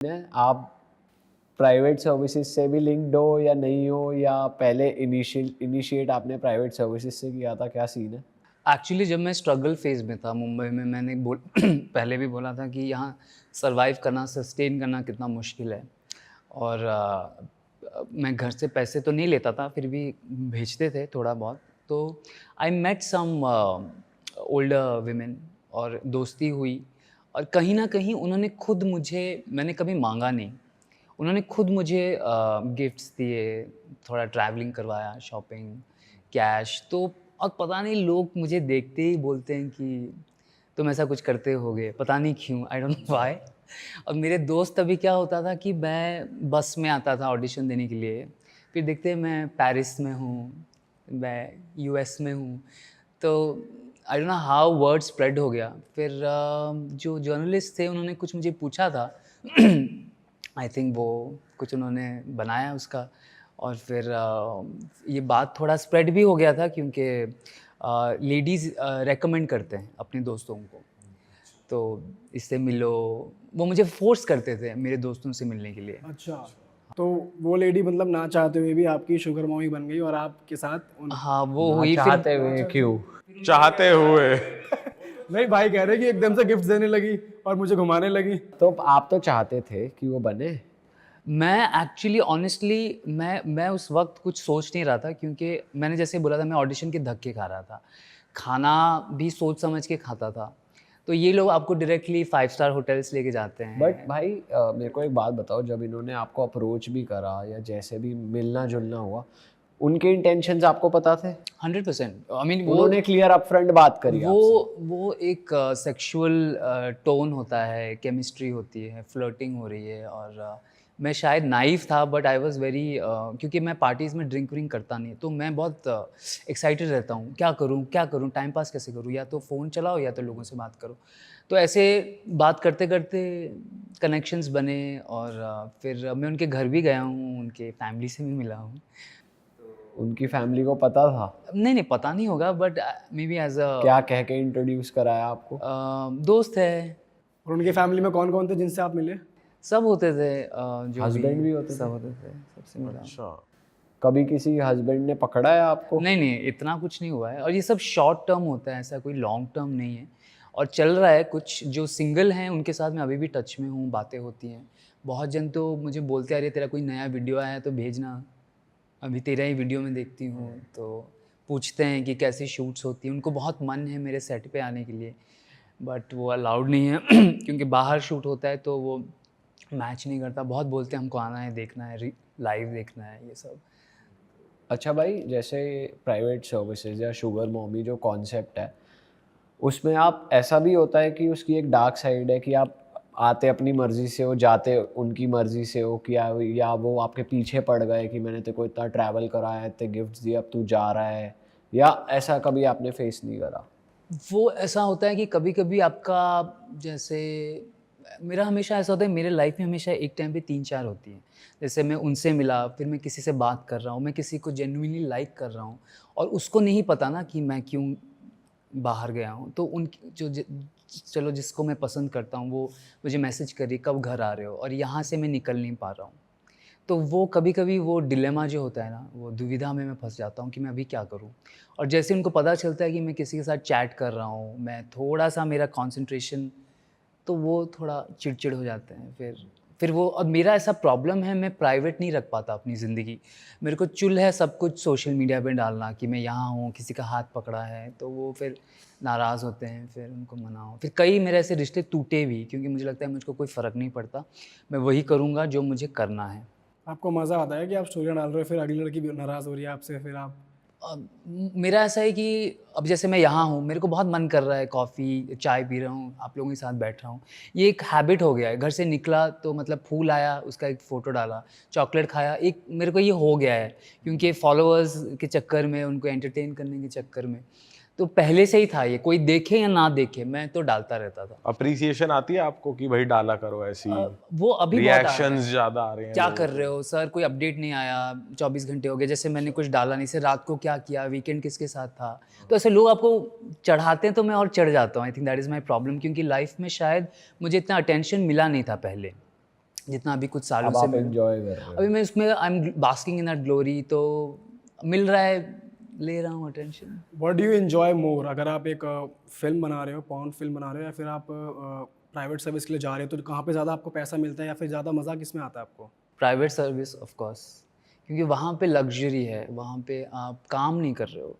आप private services से भी लिंक्ड हो या नहीं हो, या पहले इनिशिएट आपने प्राइवेट सर्विसेज से किया था, क्या सीन है? एक्चुअली जब मैं स्ट्रगल फेज़ में था मुंबई में, मैंने पहले भी बोला था कि यहाँ सर्वाइव करना, सस्टेन करना कितना मुश्किल है। और मैं घर से पैसे तो नहीं लेता था, फिर भी भेजते थे थोड़ा बहुत। तो I met some older women और दोस्ती हुई, और कहीं न कहीं उन्होंने खुद मुझे, मैंने कभी माँगा नहीं, उन्होंने खुद मुझे गिफ्ट्स दिए, थोड़ा ट्रैवलिंग करवाया, शॉपिंग, कैश। तो और पता नहीं लोग मुझे देखते ही बोलते हैं कि तुम ऐसा कुछ करते होगे, पता नहीं क्यों, आई डोंट नो व्हाई। और मेरे दोस्त अभी क्या होता था कि मैं बस में आता था ऑडिशन देने के लिए, फिर देखते हैं मैं पेरिस में हूँ, मैं यूएस में हूँ। तो I don't know how word spread हो गया। फिर जो जर्नलिस्ट थे उन्होंने कुछ मुझे पूछा था। आई थिंक वो कुछ उन्होंने बनाया उसका, और फिर ये बात थोड़ा स्प्रेड भी हो गया था, क्योंकि लेडीज़ रेकमेंड करते हैं अपने दोस्तों को, तो इससे मिलो। वो मुझे फ़ोर्स करते थे मेरे दोस्तों से मिलने के लिए। अच्छा, तो वो लेडी मतलब ना चाहते हुए भी आपकी शुगर मॉमी बन गई और आपके साथ उन हाँ, वो ना हुई फिर। चाहते हुए क्यों? चाहते हुए। नहीं, भाई कह रहे कि एकदम से गिफ्ट देने लगी और मुझे घुमाने लगी। तो आप तो चाहते थे कि वो बने। मैं एक्चुअली ऑनेस्टली मैं उस वक़्त कुछ सोच नहीं रहा था, क्योंकि मैंने जैसे बोला था मैं ऑडिशन के धक्के खा रहा था। खाना भी सोच समझ के खाता था। तो ये लोग आपको डायरेक्टली 5 स्टार होटल्स लेके जाते हैं। बट भाई मेरे को एक बात बताओ, जब इन्होंने आपको अप्रोच भी करा या जैसे भी मिलना जुलना हुआ, उनके इंटेंशंस आपको पता थे? 100%। आई मीन उन्होंने क्लियर अपफ्रंट बात करी आपसे? वो एक सेक्सुअल टोन होता है, केमिस्ट्री होती है, फ्लर्टिंग हो रही है। और मैं शायद नाइव था, बट आई वाज़ वेरी, क्योंकि मैं पार्टीज़ में ड्रिंक व्रिंक करता नहीं, तो मैं बहुत एक्साइटेड रहता हूँ, क्या करूँ, टाइम पास कैसे करूँ, या तो फ़ोन चलाओ या तो लोगों से बात करो। तो ऐसे बात करते करते कनेक्शंस बने, और फिर मैं उनके घर भी गया हूँ, उनके फैमिली से भी मिला हूँ। उनकी फैमिली को पता था? नहीं, पता नहीं होगा, बट मे बी एज़ क्या कह के इंट्रोड्यूस कराया आपको? दोस्त है। और उनकी फैमिली में कौन कौन थे जिनसे आप मिले? सब होते थे, जो हस्बैंड भी होते सब थे? होते थे, सबसे मिला। अच्छा। कभी किसी हस्बैंड ने पकड़ा है आपको? नहीं, इतना कुछ नहीं हुआ है, और ये सब शॉर्ट टर्म होता है, ऐसा कोई लॉन्ग टर्म नहीं है। और चल रहा है कुछ, जो सिंगल हैं उनके साथ मैं अभी भी टच में हूँ, बातें होती हैं। बहुत जन तो मुझे बोलते अरे तेरा कोई नया वीडियो आया है तो भेजना, अभी तेरा ही वीडियो में देखती हूँ। तो पूछते हैं कि कैसी शूट्स होती हैं, उनको बहुत मन है मेरे सेट पे आने के लिए, बट वो अलाउड नहीं है क्योंकि बाहर शूट होता है तो वो मैच नहीं करता। बहुत बोलते हैं हमको आना है, देखना है, लाइव देखना है, ये सब। अच्छा भाई, जैसे प्राइवेट सर्विसेज या शुगर मॉमी जो कॉन्सेप्ट है, उसमें आप ऐसा भी होता है कि उसकी एक डार्क साइड है कि आप आते अपनी मर्ज़ी से हो, जाते उनकी मर्ज़ी से हो, कि या वो आपके पीछे पड़ गए कि मैंने तेरे को इतना ट्रैवल कराया, इतने गिफ्ट्स दिए, अब तू जा रहा है, या ऐसा कभी आपने फेस नहीं करा? वो ऐसा होता है कि कभी-कभी आपका, जैसे मेरा हमेशा ऐसा होता है, मेरे लाइफ में हमेशा एक टाइम पे 3-4 होती हैं। जैसे मैं उनसे मिला, फिर मैं किसी से बात कर रहा हूँ, मैं किसी को जेन्युइनली लाइक कर रहा हूँ, और उसको नहीं पता ना कि मैं क्यों बाहर गया हूँ। तो उन जो चलो जिसको मैं पसंद करता हूँ वो मुझे मैसेज कर रही है, कब घर आ रहे हो? और यहाँ से मैं निकल नहीं पा रहा हूँ। तो वो कभी-कभी वो डिलेमा जो होता है ना, वो दुविधा में मैं फँस जाता हूँ कि मैं अभी क्या करूँ? और जैसे उनको पता चलता है कि मैं किसी के साथ चैट कर रहा हूँ, मैं थोड़ा-सा मेरा कंसंट्रेशन, तो वो थोड़ा चिड़चिड़ हो जाते हैं। फिर वो, अब मेरा ऐसा प्रॉब्लम है, मैं प्राइवेट नहीं रख पाता अपनी ज़िंदगी। मेरे को चुल है सब कुछ सोशल मीडिया पे डालना कि मैं यहाँ हूँ, किसी का हाथ पकड़ा है, तो वो फिर नाराज़ होते हैं, फिर उनको मनाओ। फिर कई मेरे ऐसे रिश्ते टूटे भी, क्योंकि मुझे लगता है मुझको कोई फ़र्क नहीं पड़ता, मैं वही करूँगा जो मुझे करना है। आपको मज़ा आता है कि आप स्टोरियाँ डाल रहे हो, फिर अगली लड़की भी नाराज़ हो रही है आपसे, फिर आप मेरा ऐसा है कि अब जैसे मैं यहाँ हूँ, मेरे को बहुत मन कर रहा है, कॉफ़ी, चाय पी रहा हूँ, आप लोगों के साथ बैठ रहा हूँ। ये एक हैबिट हो गया है, घर से निकला तो मतलब फूल आया, उसका एक फ़ोटो डाला, चॉकलेट खाया, एक मेरे को ये हो गया है, क्योंकि फ़ॉलोअर्स के चक्कर में, उनको एंटरटेन करने के चक्कर में। तो पहले से ही था ये, कोई देखे या ना देखे, मैं तो डालता रहता था। अप्रिसिएशन आती है आपको कि भाई डाला करो ऐसी? वो अभी बहुत आ रहा है। रिएक्शंस ज़्यादा आ रहे हैं क्या लोगों कर रहे के? हो सर, कोई अपडेट नहीं आया, 24 घंटे हो गए, जैसे मैंने कुछ डाला नहीं, सर रात को क्या किया, वीकेंड किसके साथ था। तो ऐसे लोग आपको चढ़ाते हैं तो मैं और चढ़ जाता हूँ। I think that is my problem, क्योंकि लाइफ में शायद मुझे इतना अटेंशन मिला नहीं था पहले। जितना अभी कुछ सालों अब से आप एंजॉय कर रहे हो। अभी मैं इसमें I am basking in that glory, तो मिल रहा है, ले रहा हूँ attention. What do you enjoy मोर? अगर आप एक फिल्म बना रहे हो, पॉर्न फिल्म बना रहे हो, या फिर आप प्राइवेट सर्विस के लिए जा रहे हो, तो कहाँ पे ज़्यादा आपको पैसा मिलता है, या फिर ज़्यादा मज़ा किस में आता है आपको? प्राइवेट सर्विस ऑफ कोर्स, क्योंकि वहाँ पे लग्जरी है, वहाँ पे आप काम नहीं कर रहे हो,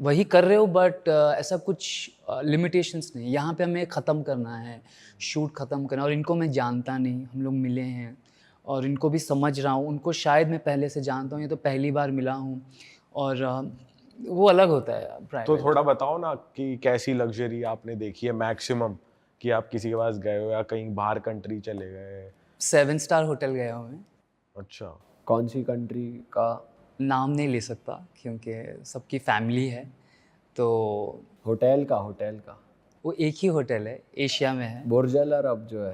वही कर रहे हो बट ऐसा कुछ लिमिटेशंस नहीं। यहाँ पे हमें ख़त्म करना है, शूट ख़त्म करना, और इनको मैं जानता नहीं, हम लोग मिले हैं और इनको भी समझ रहा हूँ, उनको शायद मैं पहले से जानता हूँ, ये तो पहली बार मिला हूँ, और वो अलग होता है तो प्राइवेट। थोड़ा बताओ ना कि कैसी लग्जरी आपने देखी है मैक्सिमम, कि आप किसी के पास गए हो या कहीं बाहर कंट्री चले गए? 7 स्टार होटल गया हूँ मैं, अच्छा। कौन सी कंट्री का? नाम नहीं ले सकता क्योंकि सबकी फैमिली है, तो होटल का? वो एक ही होटल है, एशिया में है। बुर्ज अल अरब जो है।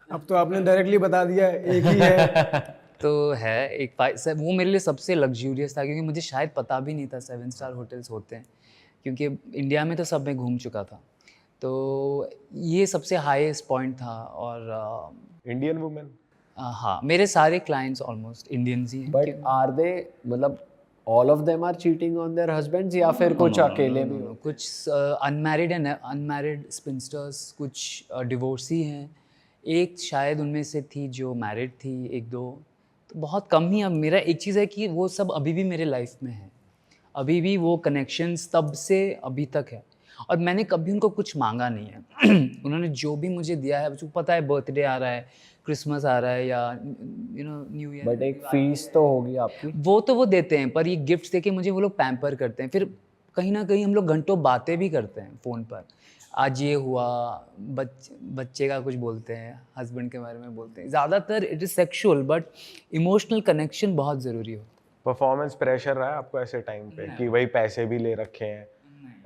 अब तो आपने डायरेक्टली बता दिया, एक ही है। तो है एक वो मेरे लिए सबसे लग्जूरियस था, क्योंकि मुझे शायद पता भी नहीं था 7 स्टार होटल्स होते हैं, क्योंकि इंडिया में तो सब मैं घूम चुका था, तो ये सबसे हाईएस्ट पॉइंट था। और इंडियन वुमेन? हाँ, मेरे सारे क्लाइंट्स ऑलमोस्ट इंडियंस ही हैं। बट आर दे, मतलब all of them are cheating on their husbands, या फिर कुछ अकेले भी हो? कुछ अनमैरिड स्पिंस्टर्स, कुछ डिवोर्सी हैं, एक शायद उनमें से थी जो मैरिड थी, एक दो, तो बहुत कम ही। अब मेरा एक चीज़ है कि वो सब अभी भी मेरे लाइफ में है, अभी भी वो कनेक्शंस तब से अभी तक है, और मैंने कभी उनको कुछ मांगा नहीं है। उन्होंने जो भी मुझे दिया है, मुझे पता है बर्थडे आ रहा है, क्रिसमस आ रहा है, या न्यू ईयर, बट एक फीस तो होगी आपकी। वो वो देते हैं, पर ये गिफ्ट्स देके मुझे वो लोग पैम्पर करते हैं। फिर कहीं ना कहीं हम लोग घंटों बातें भी करते हैं फ़ोन पर, आज ये हुआ, बच्चे का कुछ बोलते हैं, हस्बैंड के बारे में बोलते हैं। ज़्यादातर it is sexual, but emotional connection बहुत ज़रूरी होता है। परफॉर्मेंस प्रेशर रहा है आपको ऐसे टाइम पे कि भाई पैसे भी ले रखे हैं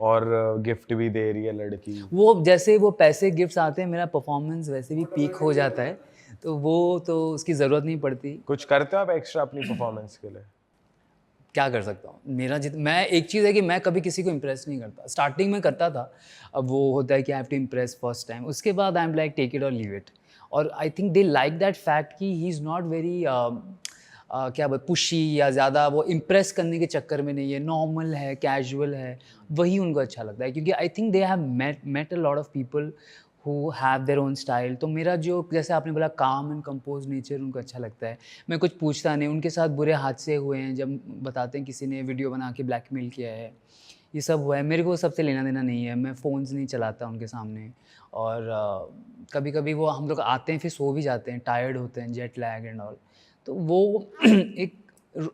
और गिफ्ट भी दे रही है लड़की? वो जैसे वो पैसे गिफ्ट्स आते हैं, मेरा परफॉर्मेंस वैसे भी पीक हो जाता है, तो वो तो उसकी ज़रूरत नहीं पड़ती। कुछ करते हो आप एक्स्ट्रा अपनी परफॉर्मेंस के लिए? क्या कर सकता हूँ, मैं एक चीज़ है कि मैं कभी किसी को इम्प्रेस नहीं करता। स्टार्टिंग में करता था, अब वो होता है कि I have to impress first time, उसके बाद I am like take it और लीव इट। और I think they like that fact कि ही इज़ नॉट वेरी क्या बोल पुशी, या ज़्यादा वो इम्प्रेस करने के चक्कर में नहीं है, नॉर्मल है, कैजुअल है, वही उनको अच्छा लगता है। क्योंकि I think they have met a lot of people who have their own style. तो मेरा जो, जैसे आपने बोला, काम एंड कंपोज नेचर उनको अच्छा लगता है। मैं कुछ पूछता नहीं, उनके साथ बुरे हादसे हुए हैं जब बताते हैं किसी ने वीडियो बना के ब्लैकमेल किया है, ये सब हुआ है, मेरे को सबसे लेना देना नहीं है। मैं फ़ोन्स नहीं चलाता उनके सामने, और कभी कभी वो हम लोग आते हैं फिर सो भी जाते हैं, टायर्ड होते हैं, जेट लैग एंड ऑल, तो वो एक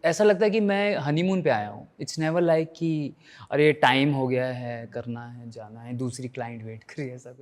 ऐसा लगता है कि मैं हनीमून पे आया हूँ। इट्स नेवर लाइक कि अरे टाइम हो गया है, करना है, जाना है, दूसरी क्लाइंट वेट कर रही है, ऐसा कुछ।